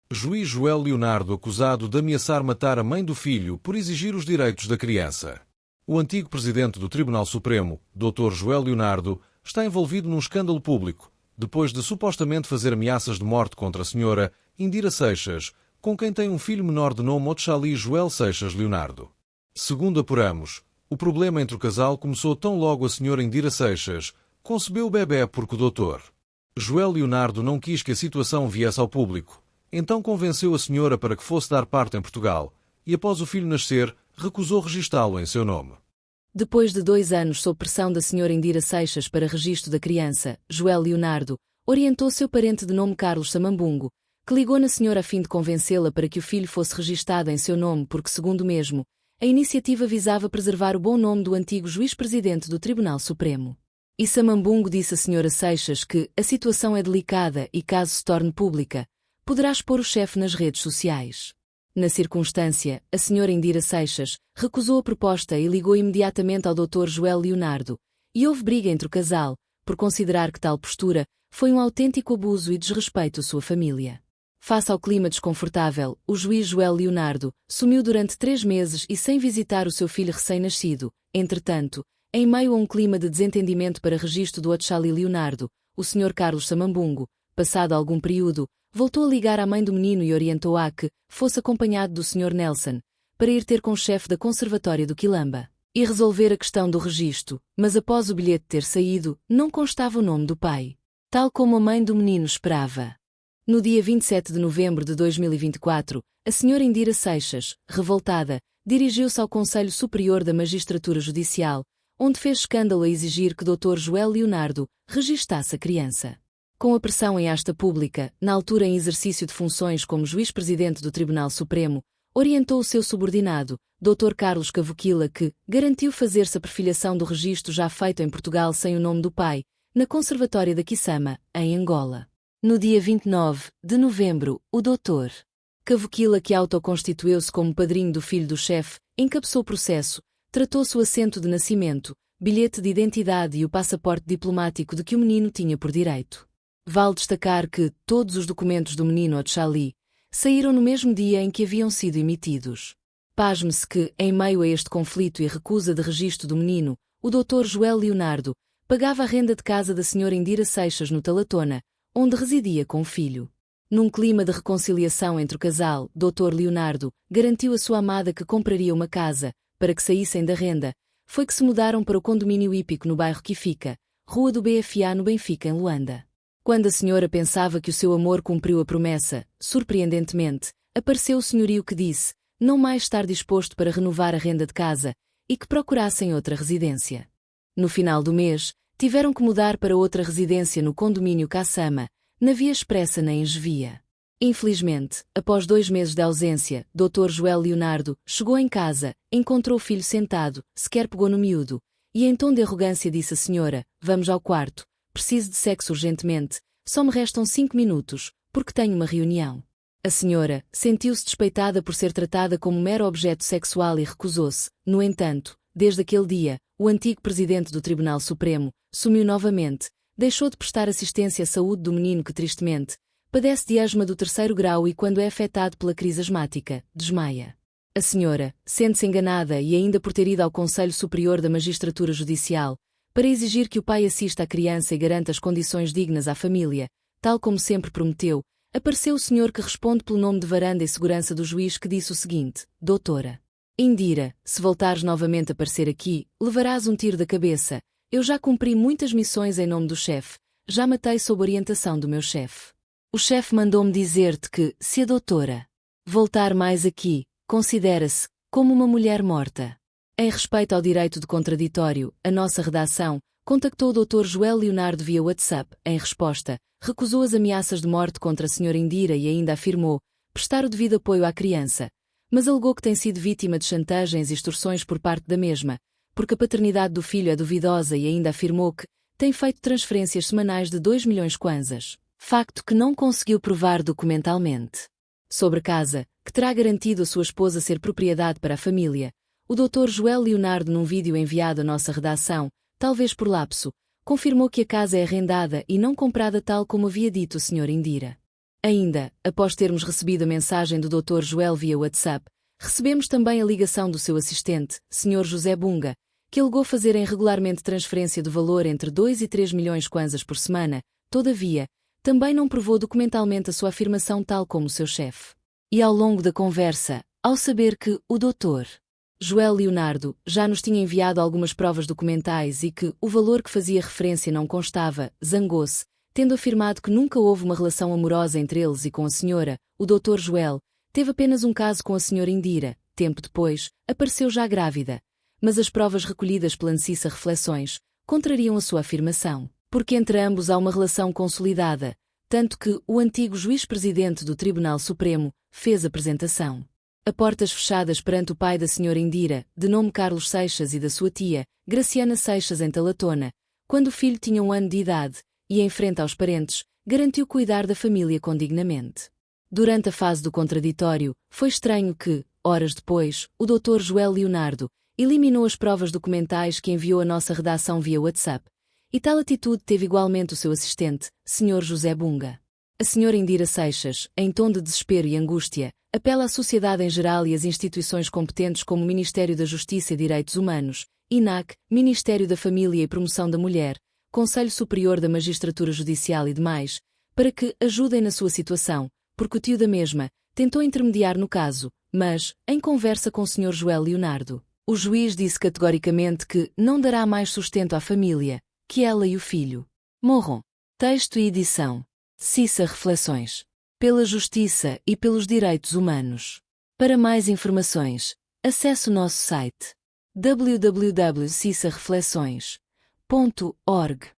Juiz Joel Leonardo acusado de ameaçar matar a mãe do filho por exigir os direitos da criança. O antigo presidente do Tribunal Supremo, Dr. Joel Leonardo, está envolvido num escândalo público, depois de supostamente fazer ameaças de morte contra a senhora Indira Seixas, com quem tem um filho menor de nome Otchali Joel Seixas Leonardo. Segundo apuramos, o problema entre o casal começou tão logo a senhora Indira Seixas concebeu o bebé porque o doutor Joel Leonardo não quis que a situação viesse ao público. Então convenceu a senhora para que fosse dar parte em Portugal e, após o filho nascer, recusou registá-lo em seu nome. Depois de 2 anos sob pressão da senhora Indira Seixas para registro da criança, Joel Leonardo orientou seu parente de nome Carlos Samambungo, que ligou na senhora a fim de convencê-la para que o filho fosse registado em seu nome porque, segundo o mesmo, a iniciativa visava preservar o bom nome do antigo juiz-presidente do Tribunal Supremo. E Samambungo disse à senhora Seixas que a situação é delicada e, caso se torne pública, poderá expor o chefe nas redes sociais. Na circunstância, a senhora Indira Seixas recusou a proposta e ligou imediatamente ao Dr. Joel Leonardo, e houve briga entre o casal, por considerar que tal postura foi um autêntico abuso e desrespeito à sua família. Face ao clima desconfortável, o juiz Joel Leonardo sumiu durante 3 meses e sem visitar o seu filho recém-nascido. Entretanto, em meio a um clima de desentendimento para registro do Otchali Leonardo, o Sr. Carlos Samambungo, passado algum período, voltou a ligar à mãe do menino e orientou-a que fosse acompanhado do Sr. Nelson, para ir ter com o chefe da Conservatória do Quilamba e resolver a questão do registro, mas após o bilhete ter saído, não constava o nome do pai, tal como a mãe do menino esperava. No dia 27 de novembro de 2024, a Sra. Indira Seixas, revoltada, dirigiu-se ao Conselho Superior da Magistratura Judicial, onde fez escândalo a exigir que Dr. Joel Leonardo registasse a criança. Com a pressão em asta pública, na altura em exercício de funções como juiz-presidente do Tribunal Supremo, orientou o seu subordinado, Dr. Carlos Cavoquila, que garantiu fazer-se a perfilhação do registro já feito em Portugal sem o nome do pai, na Conservatória da Quissama, em Angola. No dia 29 de novembro, o Dr. Cavoquila, que autoconstituiu-se como padrinho do filho do chefe, encabeçou o processo, tratou-se o assento de nascimento, bilhete de identidade e o passaporte diplomático de que o menino tinha por direito. Vale destacar que todos os documentos do menino Otchali saíram no mesmo dia em que haviam sido emitidos. Pasme-se que, em meio a este conflito e recusa de registro do menino, o Dr. Joel Leonardo pagava a renda de casa da Sra. Indira Seixas no Talatona, onde residia com o filho. Num clima de reconciliação entre o casal, Dr. Leonardo garantiu à sua amada que compraria uma casa, para que saíssem da renda. Foi que se mudaram para o condomínio hípico no bairro Quifica, Rua do BFA no Benfica, em Luanda. Quando a senhora pensava que o seu amor cumpriu a promessa, surpreendentemente, apareceu o senhorio que disse não mais estar disposto para renovar a renda de casa e que procurassem outra residência. No final do mês, tiveram que mudar para outra residência no condomínio Caçama, na Via Expressa na Engevia. Infelizmente, após 2 meses de ausência, Dr. Joel Leonardo chegou em casa, encontrou o filho sentado, sequer pegou no miúdo, e em tom de arrogância disse à senhora: "Vamos ao quarto. Preciso de sexo urgentemente, só me restam 5 minutos, porque tenho uma reunião." A senhora sentiu-se despeitada por ser tratada como mero objeto sexual e recusou-se. No entanto, desde aquele dia, o antigo presidente do Tribunal Supremo sumiu novamente, deixou de prestar assistência à saúde do menino que tristemente padece de asma do 3º grau e quando é afetado pela crise asmática, desmaia. A senhora sente-se enganada e ainda por ter ido ao Conselho Superior da Magistratura Judicial, para exigir que o pai assista à criança e garanta as condições dignas à família, tal como sempre prometeu, apareceu o senhor que responde pelo nome de Varanda e Segurança do juiz, que disse o seguinte: "Doutora Indira, se voltares novamente a aparecer aqui, levarás um tiro da cabeça. Eu já cumpri muitas missões em nome do chefe, já matei sob orientação do meu chefe. O chefe mandou-me dizer-te que, se a doutora voltar mais aqui, considera-se como uma mulher morta." Em respeito ao direito de contraditório, a nossa redação contactou o Dr. Joel Leonardo via WhatsApp. Em resposta, recusou as ameaças de morte contra a Sra. Indira e ainda afirmou prestar o devido apoio à criança, mas alegou que tem sido vítima de chantagens e extorsões por parte da mesma, porque a paternidade do filho é duvidosa, e ainda afirmou que tem feito transferências semanais de 2 milhões kwanzas, facto que não conseguiu provar documentalmente. Sobre a casa, que terá garantido a sua esposa ser propriedade para a família, o Dr. Joel Leonardo, num vídeo enviado à nossa redação, talvez por lapso, confirmou que a casa é arrendada e não comprada tal como havia dito a Sra. Indira. Ainda, após termos recebido a mensagem do Dr. Joel via WhatsApp, recebemos também a ligação do seu assistente, Sr. José Bunga, que alegou fazerem regularmente transferência do valor entre 2 e 3 milhões kwanzas por semana. Todavia, também não provou documentalmente a sua afirmação tal como o seu chefe. E ao longo da conversa, ao saber que o Dr. Joel Leonardo já nos tinha enviado algumas provas documentais e que o valor que fazia referência não constava, zangou-se, tendo afirmado que nunca houve uma relação amorosa entre eles e com a senhora. O Dr. Joel teve apenas um caso com a senhora Indira. Tempo depois, apareceu já grávida. Mas as provas recolhidas pela Necissa Reflexões contrariam a sua afirmação, porque entre ambos há uma relação consolidada, tanto que o antigo juiz-presidente do Tribunal Supremo fez apresentação a portas fechadas perante o pai da senhora Indira, de nome Carlos Seixas, e da sua tia, Graciana Seixas, em Talatona, quando o filho tinha 1 ano de idade, e em frente aos parentes, garantiu cuidar da família com dignamente. Durante a fase do contraditório, foi estranho que, horas depois, o Dr. Joel Leonardo eliminou as provas documentais que enviou à nossa redação via WhatsApp, e tal atitude teve igualmente o seu assistente, Sr. José Bunga. A senhora Indira Seixas, em tom de desespero e angústia, apela à sociedade em geral e às instituições competentes como o Ministério da Justiça e Direitos Humanos, INAC, Ministério da Família e Promoção da Mulher, Conselho Superior da Magistratura Judicial e demais, para que ajudem na sua situação, porque o tio da mesma tentou intermediar no caso, mas, em conversa com o Sr. Joel Leonardo, o juiz disse categoricamente que não dará mais sustento à família, que ela e o filho morram. Texto e edição. Necissa Reflexões. Pela Justiça e pelos Direitos Humanos. Para mais informações, acesse o nosso site www.necissareflexões.org.